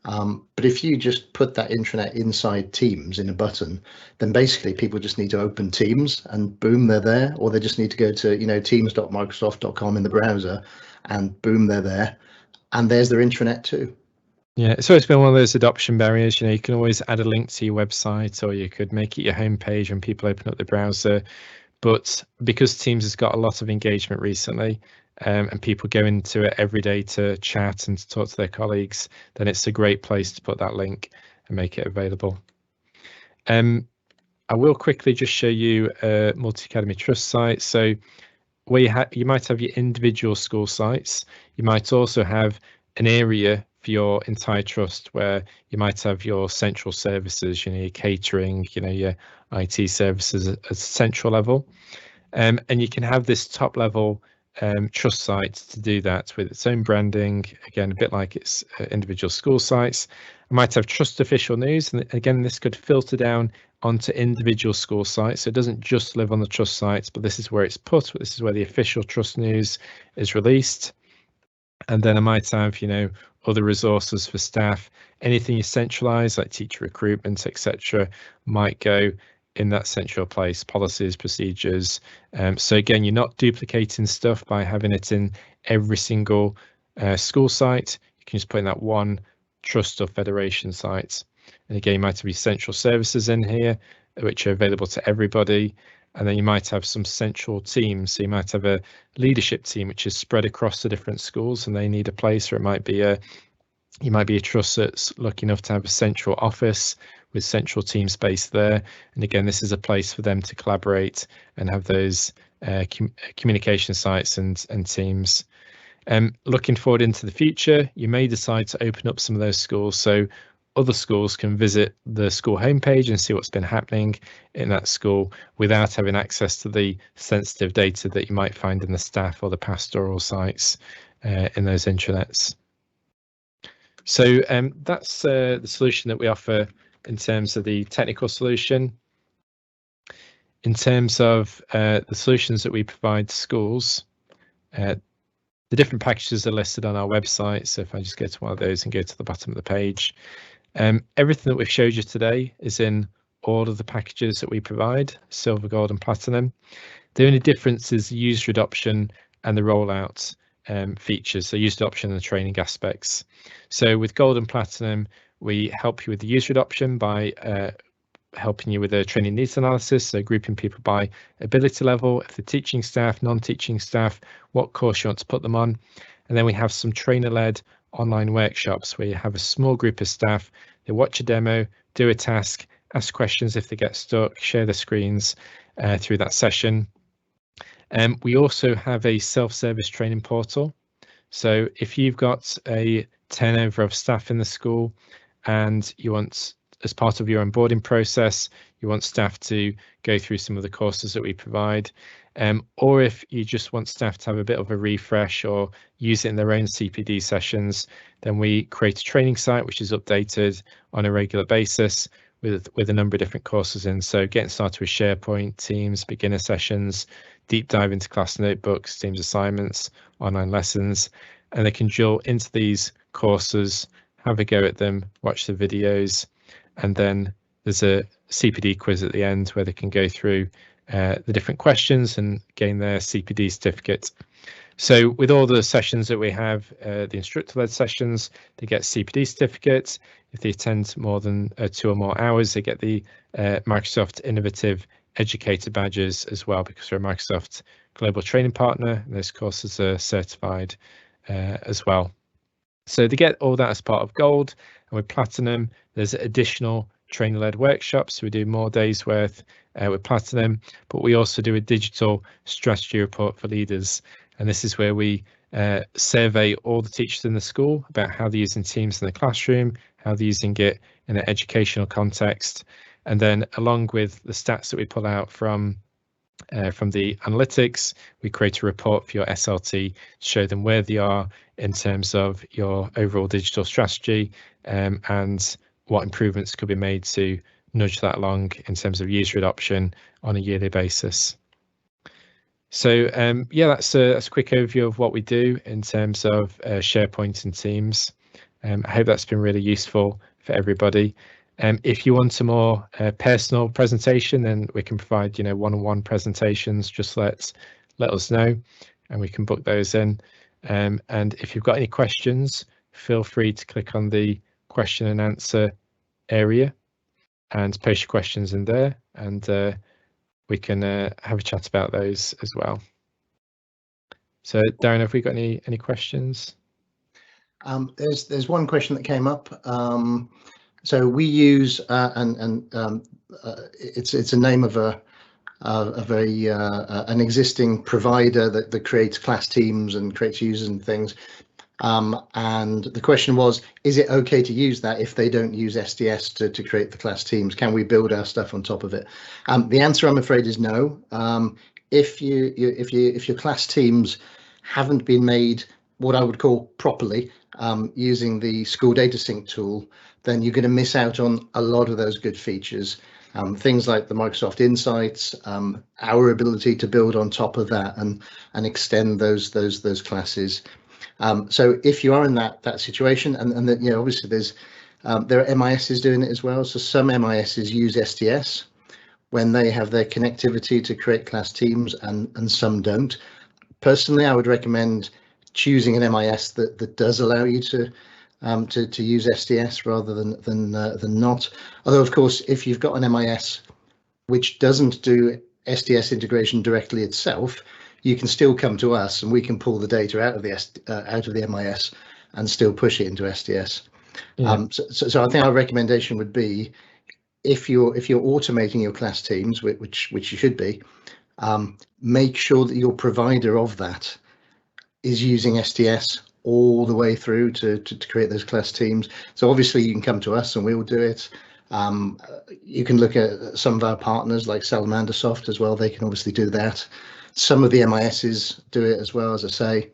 But if you just put that intranet inside Teams in a button, then basically people just need to open Teams and boom, they're there. Or they just need to go to, teams.microsoft.com in the browser and boom, they're there. And there's their intranet too. Yeah, it's always been one of those adoption barriers. You can always add a link to your website, or you could make it your homepage when people open up the browser. But because Teams has got a lot of engagement recently, and people go into it every day to chat and to talk to their colleagues, then it's a great place to put that link and make it available. I will quickly just show you a multi-academy trust site. So where you might have your individual school sites. You might also have an area for your entire trust where you might have your central services, your catering, your IT services at a central level. And you can have this top level trust site to do that with its own branding, again, a bit like its individual school sites. It might have trust official news, and again, this could filter down onto individual school sites. So it doesn't just live on the trust sites, but this is where it's put. This is where the official trust news is released. And then I might have, other resources for staff. Anything you centralize, like teacher recruitment, etc., might go in that central place, policies, procedures. So again, you're not duplicating stuff by having it in every single school site. You can just put in that one trust or federation site. And again, you might have your central services in here, which are available to everybody. And then you might have some central teams. So you might have a leadership team, which is spread across the different schools, and they need a place. Or it might be you might be a trust that's lucky enough to have a central office with central teams based there. And again, this is a place for them to collaborate and have those communication sites and teams. Looking forward into the future, you may decide to open up some of those schools so other schools can visit the school homepage and see what's been happening in that school without having access to the sensitive data that you might find in the staff or the pastoral sites in those intranets. So that's the solution that we offer in terms of the technical solution. In terms of the solutions that we provide to schools, the different packages are listed on our website. So if I just go to one of those and go to the bottom of the page, everything that we've showed you today is in all of the packages that we provide, silver, gold, and platinum. The only difference is user adoption and the rollout features, so user adoption and the training aspects. So with gold and platinum, we help you with the user adoption by helping you with a training needs analysis, so grouping people by ability level, if they're teaching staff, non-teaching staff, what course you want to put them on. And then we have some trainer-led online workshops where you have a small group of staff, they watch a demo, do a task, ask questions if they get stuck, share their screens through that session. We also have a self-service training portal. So if you've got a turnover of staff in the school and you want, as part of your onboarding process, you want staff to go through some of the courses that we provide, or if you just want staff to have a bit of a refresh or use it in their own CPD sessions, then we create a training site which is updated on a regular basis with a number of different courses in. So getting started with SharePoint, Teams, beginner sessions, deep dive into class notebooks, Teams assignments, online lessons, and they can drill into these courses, have a go at them, watch the videos, and then there's a CPD quiz at the end where they can go through the different questions and gain their CPD certificate. So with all the sessions that we have, the instructor-led sessions, they get CPD certificates. If they attend more than 2 or more hours, they get the Microsoft Innovative educator badges as well, because we're a Microsoft global training partner. And those courses are certified as well. So they get all that as part of gold. And with platinum, there's additional trainer-led workshops. We do more days worth with platinum, but we also do a digital strategy report for leaders. And this is where we survey all the teachers in the school about how they're using Teams in the classroom, how they're using it in an educational context. And then along with the stats that we pull out from the analytics, we create a report for your SLT to show them where they are in terms of your overall digital strategy, and what improvements could be made to nudge that along in terms of user adoption on a yearly basis. So yeah, that's a quick overview of what we do in terms of SharePoint and Teams. I hope that's been really useful for everybody. If you want a more personal presentation, then we can provide, one-on-one presentations. Just let us know, and we can book those in. And if you've got any questions, feel free to click on the question and answer area and post your questions in there, and we can have a chat about those as well. So Darren, have we got any questions? There's one question that came up. So we use it's a name of an existing provider that creates class teams and creates users and things. And the question was, is it okay to use that if they don't use SDS to create the class teams? Can we build our stuff on top of it? The answer, I'm afraid, is no. If your class teams haven't been made what I would call properly, using the school data sync tool, then you're going to miss out on a lot of those good features. Things like the Microsoft Insights, our ability to build on top of that and extend those classes. So if you are in that situation, and that, obviously there are MISs doing it as well. So some MISs use SDS when they have their connectivity to create class teams, and some don't. Personally, I would recommend choosing an MIS that does allow you to use SDS rather than not. Although, of course, if you've got an MIS which doesn't do SDS integration directly itself, you can still come to us and we can pull the data out of the MIS and still push it into SDS. Yeah. So I think our recommendation would be, if you're automating your class teams, which you should be, make sure that your provider of that is using SDS all the way through to create those class teams. So obviously you can come to us and we will do it. You can look at some of our partners like Salamander Soft as well. They can obviously do that. Some of the MISs do it as well, as I say.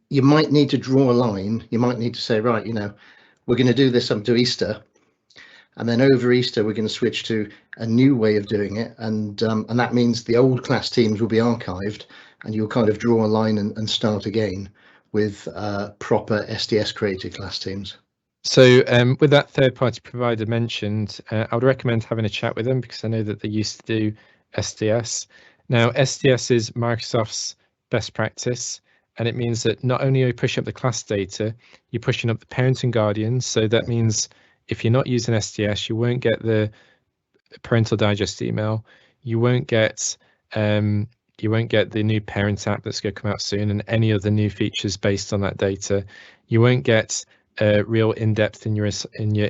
You might need to draw a line. You might need to say, right, we're going to do this up to Easter, and then over Easter we're going to switch to a new way of doing it, and that means the old class teams will be archived, and you'll kind of draw a line and start again with proper SDS created class teams. So with that third-party provider mentioned, I would recommend having a chat with them, because I know that they used to do SDS. Now, SDS is Microsoft's best practice, and it means that not only are you pushing up the class data, you're pushing up the parent and guardians. So that means if you're not using SDS, you won't get the parental digest email, you won't get the new parent app that's going to come out soon, and any other new features based on that data. You won't get real in-depth in your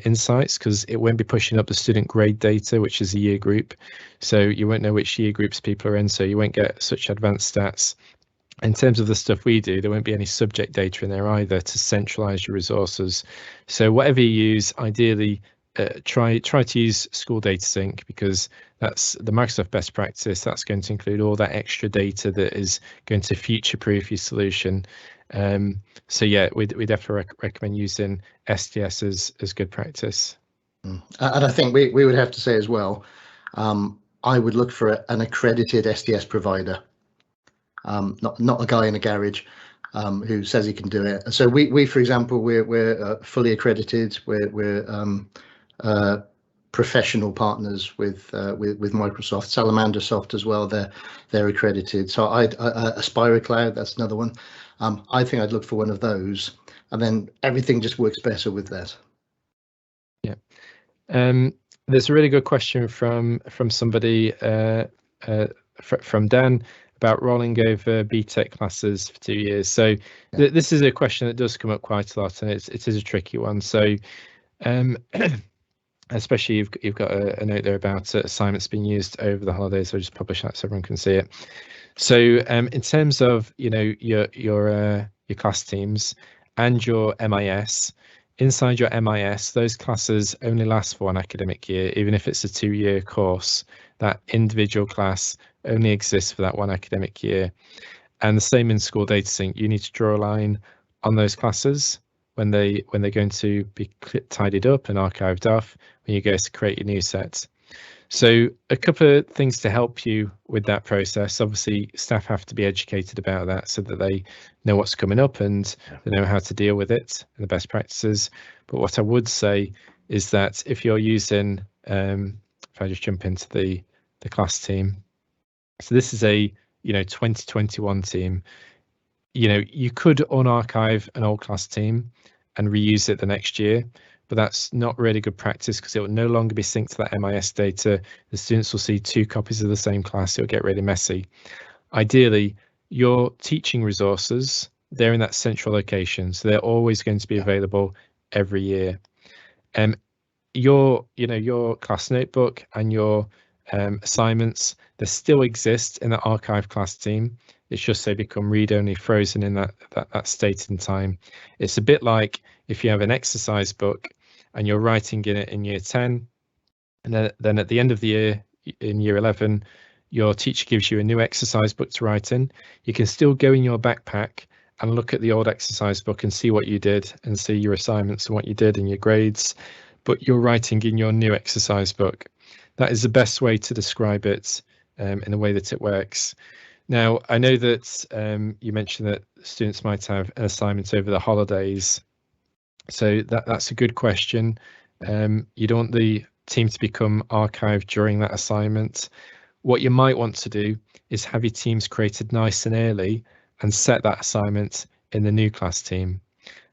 insights, because it won't be pushing up the student grade data, which is a year group. So you won't know which year groups people are in, so you won't get such advanced stats. In terms of the stuff we do, there won't be any subject data in there either to centralize your resources. So whatever you use, ideally try to use School Data Sync, because that's the Microsoft best practice. That's going to include all that extra data that is going to future-proof your solution. So yeah, we definitely recommend using SDS as good practice. And I think we would have to say as well, I would look for an accredited SDS provider, not a guy in a garage who says he can do it. So we for example, we're fully accredited. We're professional partners with Microsoft. Salamander Soft as well. They're accredited. So Aspire Cloud, that's another one. I think I'd look for one of those, and then everything just works better with that. Yeah. There's a really good question from somebody, from Dan, about rolling over BTEC classes for 2 years. So this is a question that does come up quite a lot, and it is a tricky one. So especially you've got a note there about assignments being used over the holidays. So I'll just publish that so everyone can see it. So in terms of your class teams and your MIS, inside your MIS, those classes only last for 1 academic year, even if it's a 2-year course. That individual class only exists for that 1 academic year. And the same in School Data Sync. You need to draw a line on those classes when they're going to be tidied up and archived off when you go to create your new set. So a couple of things to help you with that process. Obviously, staff have to be educated about that so that they know what's coming up and they know how to deal with it and the best practices. But what I would say is that if you're using, if I just jump into the class team, so this is a 2021 team. You could unarchive an old class team and reuse it the next year, but that's not really good practice because it will no longer be synced to that MIS data. The students will see 2 copies of the same class. It'll get really messy. Ideally, your teaching resources, they're in that central location, so they're always going to be available every year. Your class notebook and your assignments, they still exist in the archive class team. It's just they become read-only, frozen in that state in time. It's a bit like if you have an exercise book and you're writing in it in year 10, and then at the end of the year, in year 11, your teacher gives you a new exercise book to write in. You can still go in your backpack and look at the old exercise book and see what you did and see your assignments and what you did and your grades, but you're writing in your new exercise book. That is the best way to describe it in the way that it works. Now, I know that you mentioned that students might have an assignment over the holidays. So that's a good question. You don't want the team to become archived during that assignment. What you might want to do is have your teams created nice and early and set that assignment in the new class team.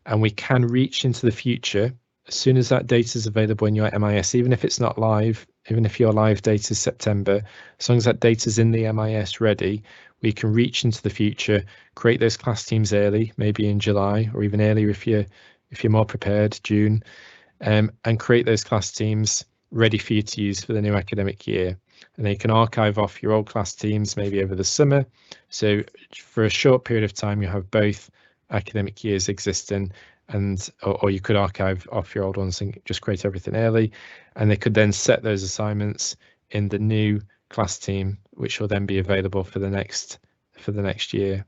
And we can reach into the future as soon as that data is available in your MIS, even if it's not live, even if your live data is September, as long as that data is in the MIS ready, we can reach into the future, create those class teams early, maybe in July or even earlier if you're more prepared, June, and create those class teams ready for you to use for the new academic year. And then you can archive off your old class teams maybe over the summer. So for a short period of time, you have both academic years existing, or you could archive off your old ones and just create everything early. And they could then set those assignments in the new class team, which will then be available for the next year.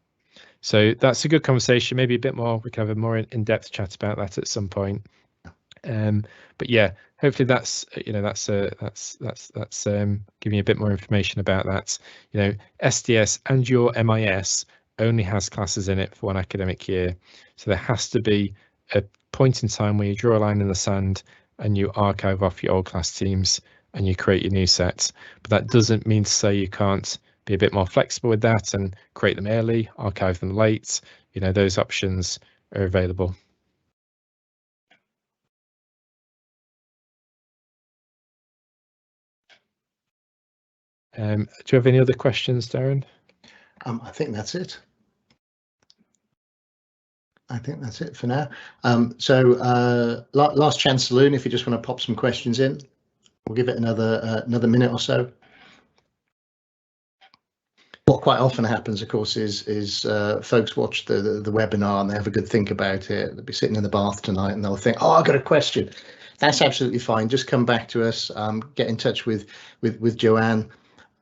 So that's a good conversation. Maybe a bit more. We can have a more in-depth chat about that at some point. But yeah, hopefully that's giving you a bit more information about that. SDS and your MIS only has classes in it for 1 academic year, so there has to be a point in time where you draw a line in the sand and you archive off your old class teams and you create your new sets. But that doesn't mean to say you can't be a bit more flexible with that and create them early, archive them late. Those options are available. Do you have any other questions, Darren? I think that's it. I think that's it for now. So last chance saloon, if you just want to pop some questions in, we'll give it another minute or so. What quite often happens, of course, is folks watch the webinar and they have a good think about it. They'll be sitting in the bath tonight and they'll think, oh, I've got a question. That's absolutely fine. Just come back to us, get in touch with Joanne,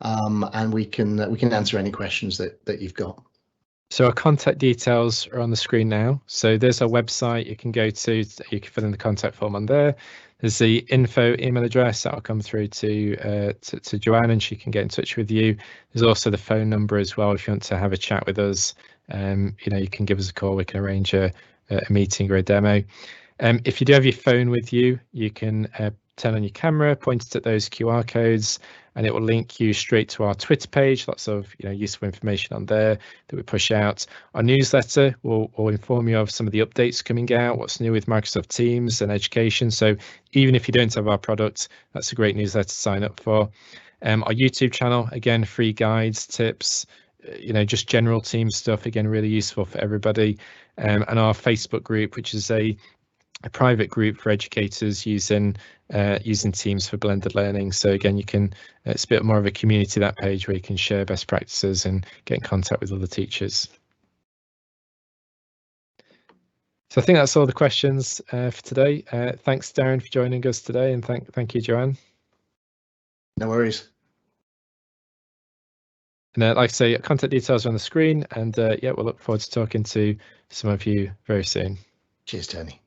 and we can answer any questions that you've got. So our contact details are on the screen now. So there's our website you can go to. You can fill in the contact form on there. There's the info email address that will come through to Joanne, and she can get in touch with you. There's also the phone number as well if you want to have a chat with us. You can give us a call. We can arrange a meeting or a demo. If you do have your phone with you, you can turn on your camera, point it at those QR codes, and it will link you straight to our Twitter page. Lots of useful information on there that we push out. Our newsletter will inform you of some of the updates coming out, what's new with Microsoft Teams and education. So even if you don't have our product, that's a great newsletter to sign up for. Our YouTube channel, again, free guides, tips, just general team stuff, again, really useful for everybody. And our Facebook group, which is a private group for educators using Teams for blended learning. So again, you can, it's a bit more of a community, that page, where you can share best practices and get in contact with other teachers. So I think that's all the questions for today. Thanks, Darren, for joining us today, and thank you, Joanne. No worries. And like I say, contact details are on the screen, and yeah, we'll look forward to talking to some of you very soon. Cheers, Tony.